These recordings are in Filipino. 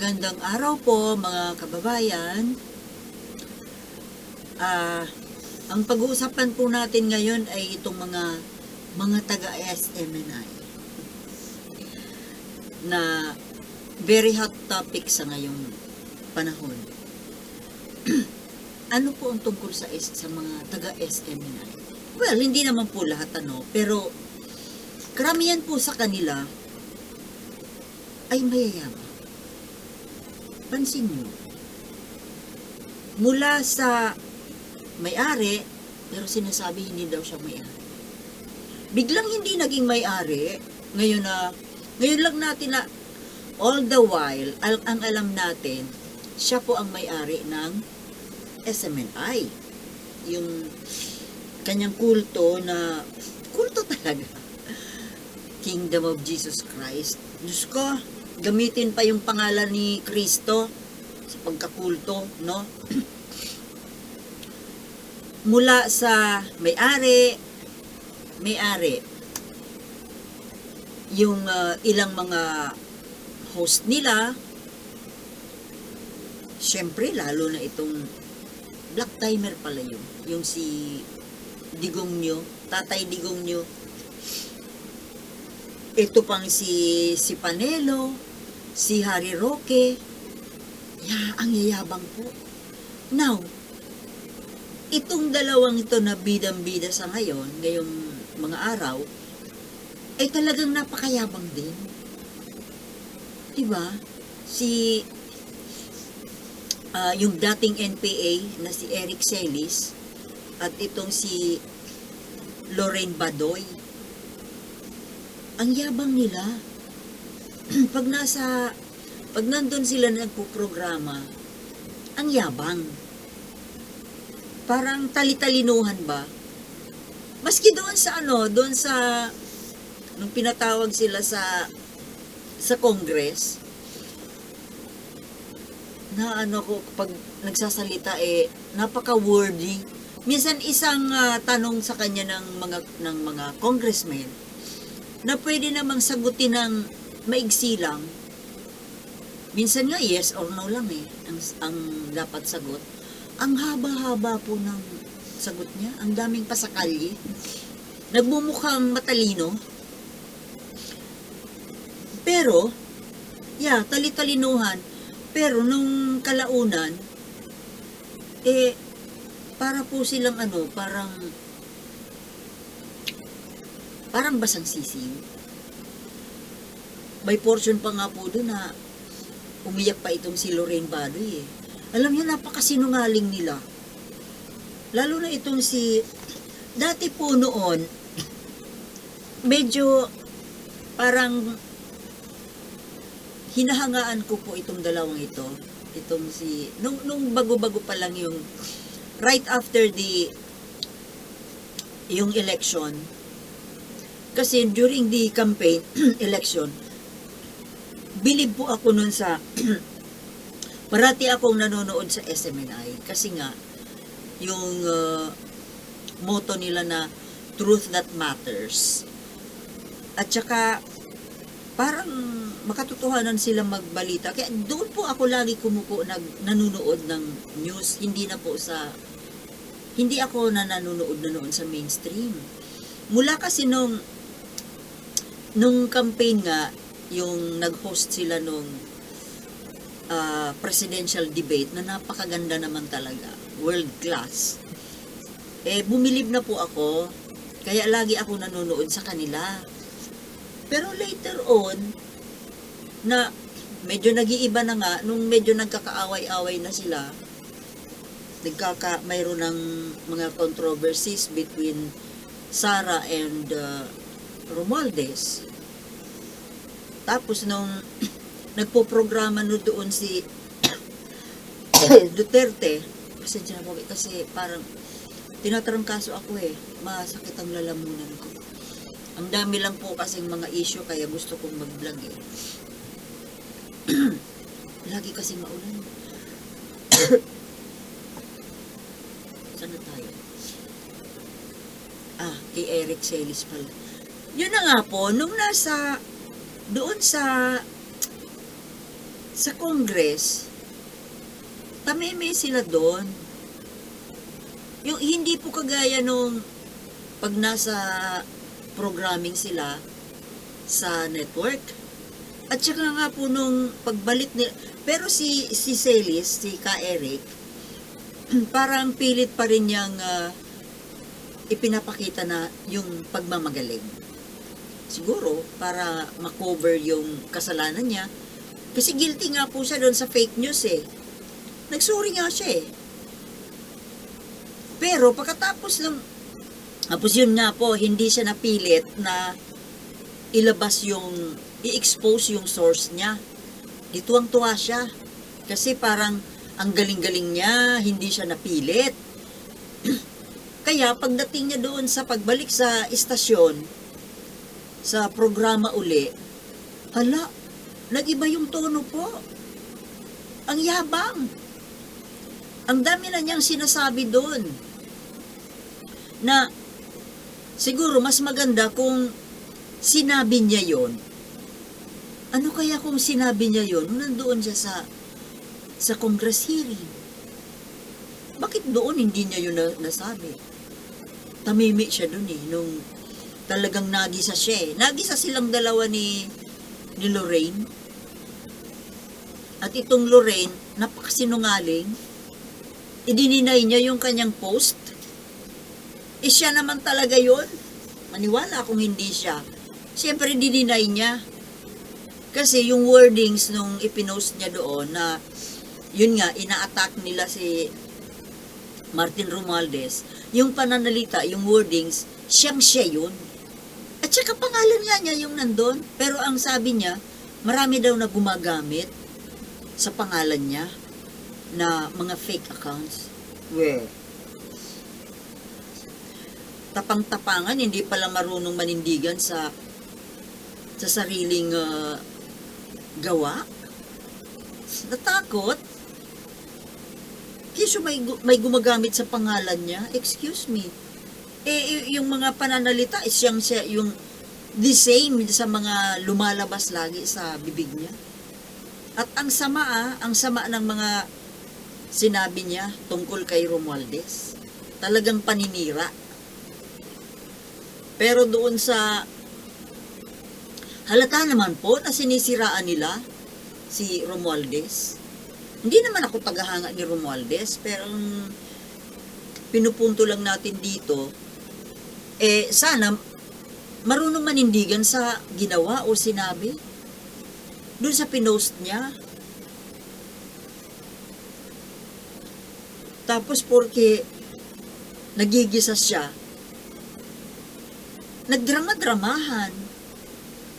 Magandang araw po mga kababayan. Ang pag-uusapan po natin ngayon ay itong mga taga-SMNI na very hot topic sa ngayong panahon. Ano po ang tungkol sa mga taga-SMNI? Well, hindi naman po lahat pero karamihan po sa kanila ay mayayaman. Pansin nyo, mula sa may-ari, pero sinasabi hindi daw siya may-ari. Biglang hindi naging may-ari, ngayon lang natin na all the while, ang alam natin, siya po ang may-ari ng SMNI. Yung kanyang kulto talaga. Kingdom of Jesus Christ. Diyos ko, gamitin pa yung pangalan ni Kristo sa pagkakulto, no? Mula sa may-ari, yung ilang mga host nila, syempre lalo na itong black timer pala yung si Digongyo, Tatay Digongyo. Ito pang si Panelo, si Harry Roque, ang yayabang po. Now, itong dalawang ito na bidang-bida sa ngayong mga araw, ay talagang napakayabang din. Diba? Yung dating NPA na si Eric Celis at itong si Lorraine Badoy. Ang yabang nila. Pag nandun sila nagpo-programa, ang yabang. Parang talitalinuhan ba? Maski doon sa nung pinatawag sila sa Congress, na pag nagsasalita napaka-wordy. Minsan isang tanong sa kanya ng mga congressmen na pwede namang sagutin ng maigsi lang. Minsan nga yes or no lang ang dapat sagot. Ang haba-haba po ng sagot niya, ang daming pasakalye. Nagmumukhang matalino. Pero, talitalinuhan. Pero nung kalaunan, para po silang parang basang sisiw. May portion pa nga po doon na umiyak pa itong si Lorraine Badoy Alam niyo, napakasinungaling nila. Lalo na itong dati po noon, medyo parang hinahangaan ko po itong dalawang ito. Itong nung bago-bago pa lang yung, right after yung election, kasi during the campaign, election, bilib po ako nun parati akong nanonood sa SMNI kasi nga, yung motto nila na truth that matters. At saka, parang makatotohanan sila magbalita. Kaya doon po ako lagi nanonood ng news, hindi ako nanonood na noon sa mainstream. Mula kasi nung campaign nga, yung nag-host sila nung presidential debate na napakaganda naman talaga, world class. Bumilib na po ako, kaya lagi ako nanonood sa kanila. Pero later on, na medyo nag-iiba na nga, nung medyo nagkakaaway-away na sila, mayroon ng mga controversies between Sara and Romualdez. Tapos nung nagpo-programa doon si Duterte, pasensya na po kasi parang tinatarangkaso ako masakit ang lalamunan ko. Ang dami lang po kasing mga issue kaya gusto kong mag-vlog Lagi kasing maulan. Saan na tayo? Kay Eric Celis pala. Yun na nga po, nung doon sa sa Congress, tameme sila doon. Yung hindi po kagaya nung pag nasa programming sila sa network. At saka nga po nung pagbalik nila, pero si Celis, si Ka Eric, parang pilit pa rin niyang ipinapakita na yung pagmamagaling. Siguro, para makover yung kasalanan niya. Kasi guilty nga po siya doon sa fake news eh. Nagsorry nga siya eh. Pero pagkatapos ng, tapos yun nga po, hindi siya napilit na ilabas yung, i-expose yung source niya. Dituwang-tuwa siya. Kasi parang, ang galing-galing niya, hindi siya napilit. Kaya pagdating niya doon sa pagbalik sa istasyon, sa programa uli, hala, nag-iba yung tono po. Ang yabang. Ang dami na niyang sinasabi doon. Na siguro mas maganda kung sinabi niya yon. Ano kaya kung sinabi niya yon nung nandoon siya sa Congress hearing? Bakit doon hindi niya yun nasabi? Tamimi siya doon eh, nung talagang nagisa siya eh. Nagisa silang dalawa ni Lorraine. At itong Lorraine, napakasinungaling. Idininay niya yung kanyang post. Eh siya naman talaga yun. Maniwala kung hindi siya. Siyempre dininay niya. Kasi yung wordings nung ipinost niya doon na yun nga, ina-attack nila si Martin Romualdez, yung pananalita, yung wordings, siya yun. At saka pangalan nga niya yung nandun. Pero ang sabi niya, marami daw na gumagamit sa pangalan niya na mga fake accounts. Tapang-tapangan, hindi pala marunong manindigan sa sariling gawa. Natakot. Kisyo may gumagamit sa pangalan niya. Excuse me. Yung mga pananalita, siya yung the same sa mga lumalabas lagi sa bibig niya. At ang sama ng mga sinabi niya tungkol kay Romualdez. Talagang paninira. Pero doon sa halata naman po na sinisiraan nila si Romualdez. Hindi naman ako tagahanga ni Romualdez, pero pinupunto lang natin dito, sana marunong manindigan sa ginawa o sinabi doon sa pinost niya. Tapos porque nagigisa siya, nagdrama-dramahan.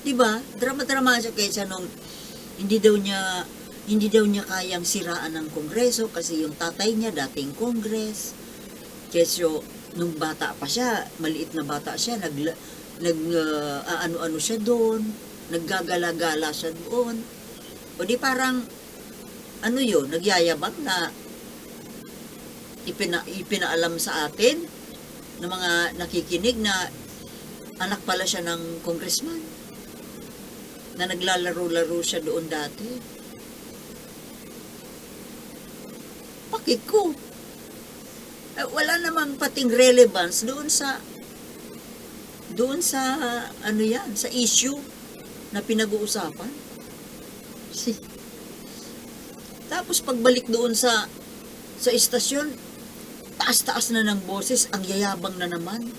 Diba? Drama-dramahan siya kaysa nung hindi daw niya kayang siraan ng Kongreso kasi yung tatay niya dating Congress. Kesyo nung bata pa siya, maliit na bata siya, ano-ano siya doon, naggagala-gala siya doon. O di parang ano yun, nagyayabang na ipinaalam sa atin ng mga nakikinig na anak pala siya ng congressman na naglalaro-laro siya doon dati. Bakit ko? Wala namang pating relevance doon sa ano yan, sa issue na pinag-uusapan. Tapos pagbalik doon sa istasyon, taas-taas na ng boses, ang yayabang na naman.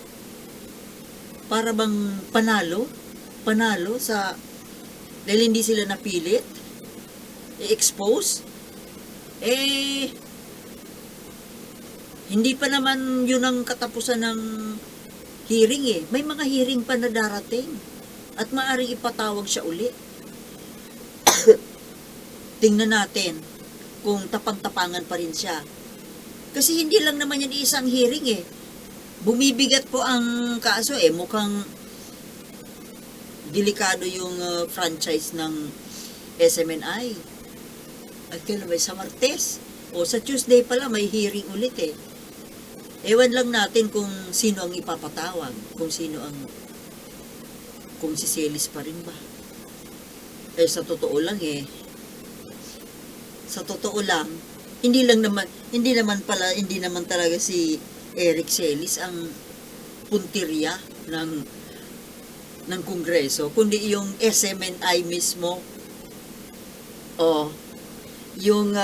Para bang panalo sa dahil hindi sila napilit, i-expose, hindi pa naman yun ang katapusan ng hearing eh. May mga hearing pa na darating at maaaring ipatawag siya uli. Tingnan natin kung tapang-tapangan pa rin siya. Kasi hindi lang naman yan isang hearing eh. Bumibigat po ang kaso eh. Mukhang delikado yung franchise ng SMNI. At kailan ba sa Martes? O sa Tuesday pala may hearing ulit eh. Ewan lang natin kung sino ang ipapatawag. Kung si Celis pa rin ba. Sa totoo lang eh, sa totoo lang, hindi naman talaga si Eric Celis ang puntirya ng Kongreso, kundi yung SMNI mismo. O, yung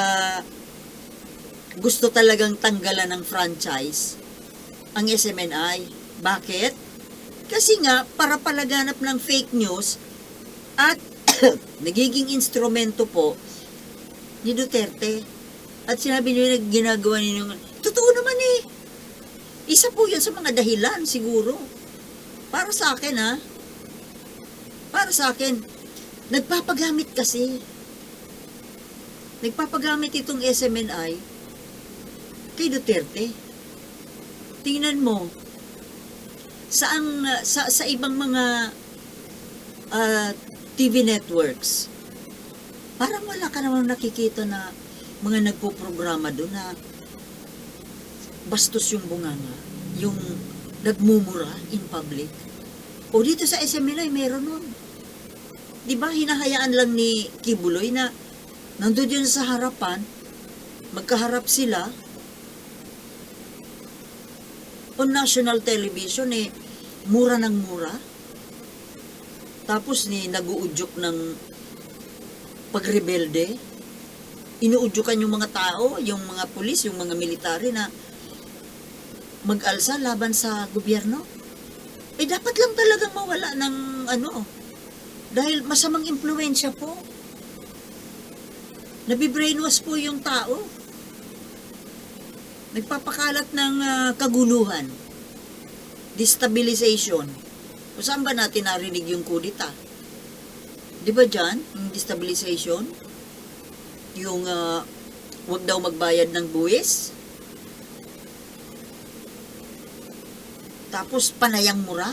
gusto talagang tanggalan ng franchise ang SMNI. Bakit? Kasi nga, para palaganap ng fake news at nagiging instrumento po ni Duterte. At sinabi niyo na ginagawa ninyo, totoo naman eh. Isa po yun sa mga dahilan siguro. Para sa akin ha. Para sa akin, nagpapagamit kasi. Nagpapagamit itong SMNI kay Duterte. Tingnan mo, sa ibang mga TV networks, parang wala ka namang nakikita na mga nagpo-programa doon na bastos yung bunganga, yung nagmumura in public. O dito sa SMNI, meron nun. Diba, hinahayaan lang ni Kibuloy na nandun yun sa harapan, magkaharap sila, on national television mura ng mura. Tapos nag-uudyok ng pagrebelde. Inuudyukan yung mga tao, yung mga pulis, yung mga military na mag-alsa laban sa gobyerno. Dapat lang talagang mawala ng dahil masamang impluwensya po. Nabibrainwash po yung tao. Nagpapakalat ng kaguluhan, destabilization. O saan ba natin narinig yung kudita? Di ba dyan, yung destabilization? Yung wag daw magbayad ng buwis? Tapos panayang mura?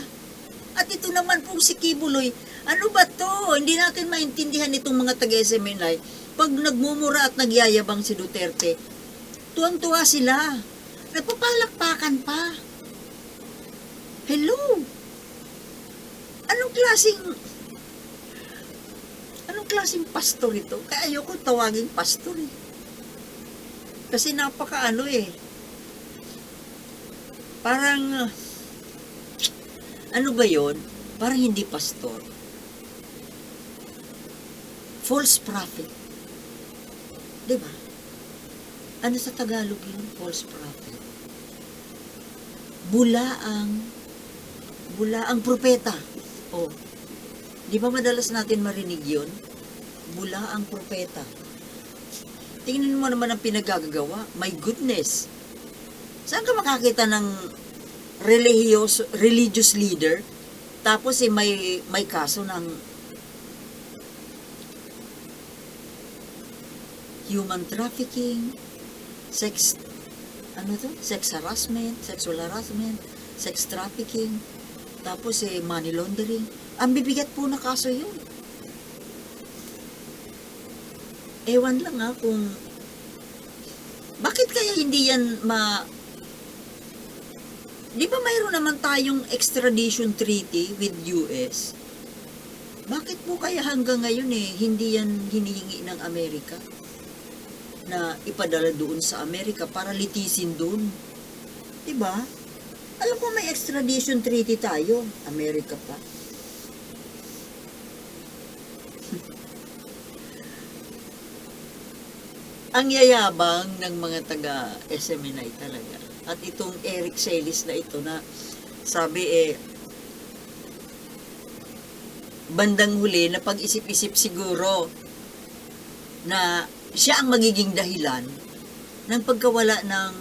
At ito naman po si Kibuloy, ano ba to? Hindi natin maintindihan itong mga taga-SMNI. Pag nagmumura at nagyayabang si Duterte, tuwang-tuwa sila. Nagpapalakpakan pa. Hello? Anong klaseng pastor ito? Kaya ayoko tawaging pastor eh. Kasi parang, ano ba yon? Parang hindi pastor. False prophet. Diba? Ano sa Tagalog yun? False prophet. Bulaang propeta. Oh. Di ba madalas natin marinig yun? Bulaang propeta. Tingnan mo naman ang pinagagagawa. My goodness. Saan ka makakita ng religious leader tapos may kaso ng human trafficking, sex harassment, sexual harassment, sex trafficking, tapos money laundering. Ang bibigat po na kaso yun. Ewan lang kung bakit kaya hindi yan di ba mayroon naman tayong extradition treaty with US? Bakit po kaya hanggang ngayon hindi yan hinihingi ng Amerika na ipadala doon sa Amerika para litisin doon? Diba? Alam ko may extradition treaty tayo, Amerika pa. Ang yayabang ng mga taga SMNI talaga. At itong Eric Celis na ito na sabi bandang huli na pag-isip-isip siguro na siya ang magiging dahilan ng pagkawala ng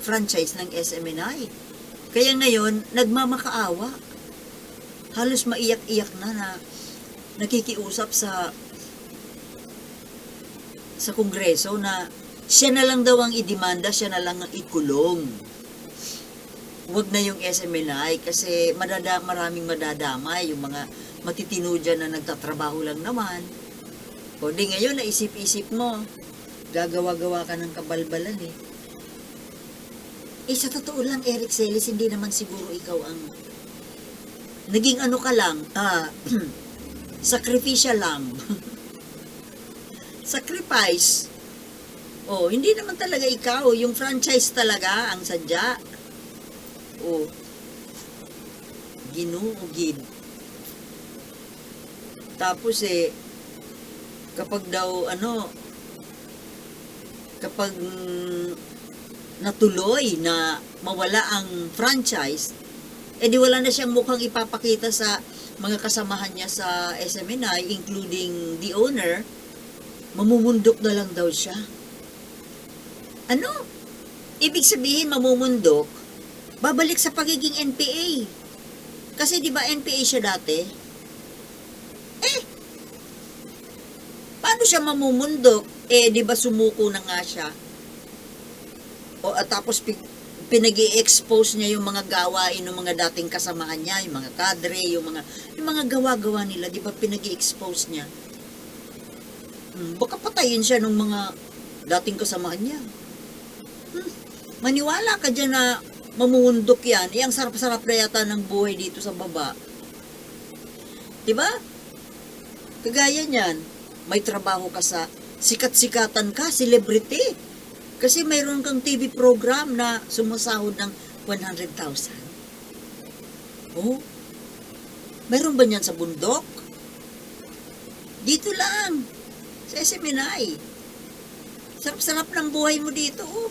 franchise ng SMNI. Kaya ngayon, nagmamakaawa. Halos maiyak-iyak na nakikiusap sa Kongreso na siya na lang daw ang idemanda, siya na lang ang ikulong. Huwag na yung SMNI kasi maraming madadamay, yung mga matitino dyan na nagtatrabaho lang naman. O di ngayon, naisip-isip mo, gagawa-gawa ka ng kabalbalan sa totoo lang, Eric Celis, hindi naman siguro ikaw ang naging ka lang, sacrificial lamb. sacrifice. Oh, hindi naman talaga ikaw, yung franchise talaga ang sadya. Oh, ginuugid. Tapos kapag daw kapag natuloy na mawala ang franchise, di wala na siyang mukhang ipapakita sa mga kasamahan niya sa SMNI, including the owner, mamumundok na lang daw siya. Ano? Ibig sabihin mamumundok, babalik sa pagiging NPA. Kasi di ba NPA siya dati? Paano siya mamumundok? Di ba sumuko na nga siya? Tapos pinag-i-expose niya yung mga gawain ng mga dating kasamahan niya, yung mga kadre, yung mga gawa-gawa nila, di ba pinag-i-expose niya? Baka patayin siya ng mga dating kasamahan niya. Maniwala ka dyan na mamundok yan. Ang sarap-sarap na yata ng buhay dito sa baba. Diba? Kagaya niyan, may trabaho ka sa sikat-sikatan ka, celebrity. Kasi mayroon kang TV program na sumasahod ng 100,000. Oh, mayroon ba niyan sa bundok? Dito lang, sa SMNI. Sarap-sarap ng buhay mo dito, oh.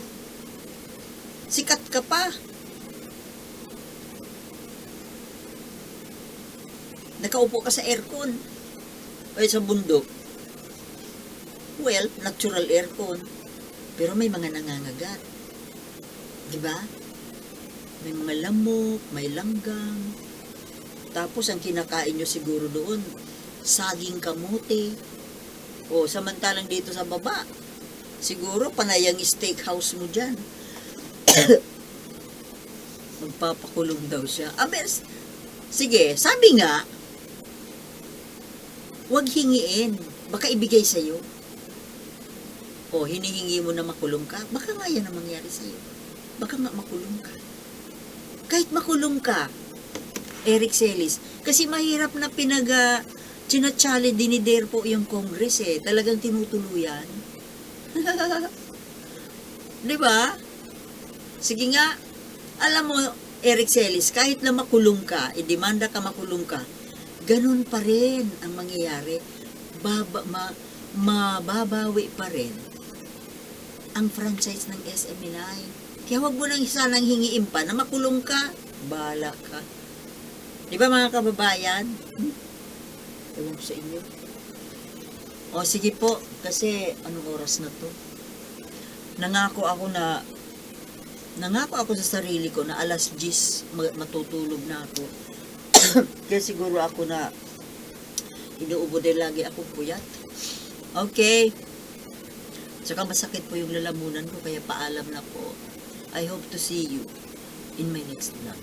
Sikat ka pa. Nakaupo ka sa aircon. Sa bundok. Well, natural aircon. Pero may mga nangangagat. Diba? May mga lamok, may langgam. Tapos ang kinakain nyo siguro doon, saging kamote. Samantalang dito sa baba, siguro panay ang steakhouse mo dyan. Magpapakulong daw siya. Sige, sabi nga, huwag hingiin. Baka ibigay sa'yo. Hinihingi mo na makulong ka. Baka nga yan ang mangyari sa'yo. Baka nga makulong ka. Kahit makulong ka, Eric Celis, kasi mahirap na china-challenge din ni Derpo yung Congress Talagang tinutuluyan. Diba? Sige nga, alam mo, Eric Celis, kahit na makulong ka, demanda ka makulong ka, ganun pa rin ang mangyayari. Mababawi pa rin ang franchise ng SMNI. Kaya wag mo nang sanang hingiin pa na makulong ka. Bahala ka. Di ba mga kababayan? Ewan ko sa inyo. Sige po, kasi anong oras na to? Nangako ako sa sarili ko na alas 10 matutulog na ako. Kaya siguro ako na inuubo din lagi akong puyat. Okay. Tsaka masakit po yung lalamunan ko, kaya paalam na po. I hope to see you in my next vlog.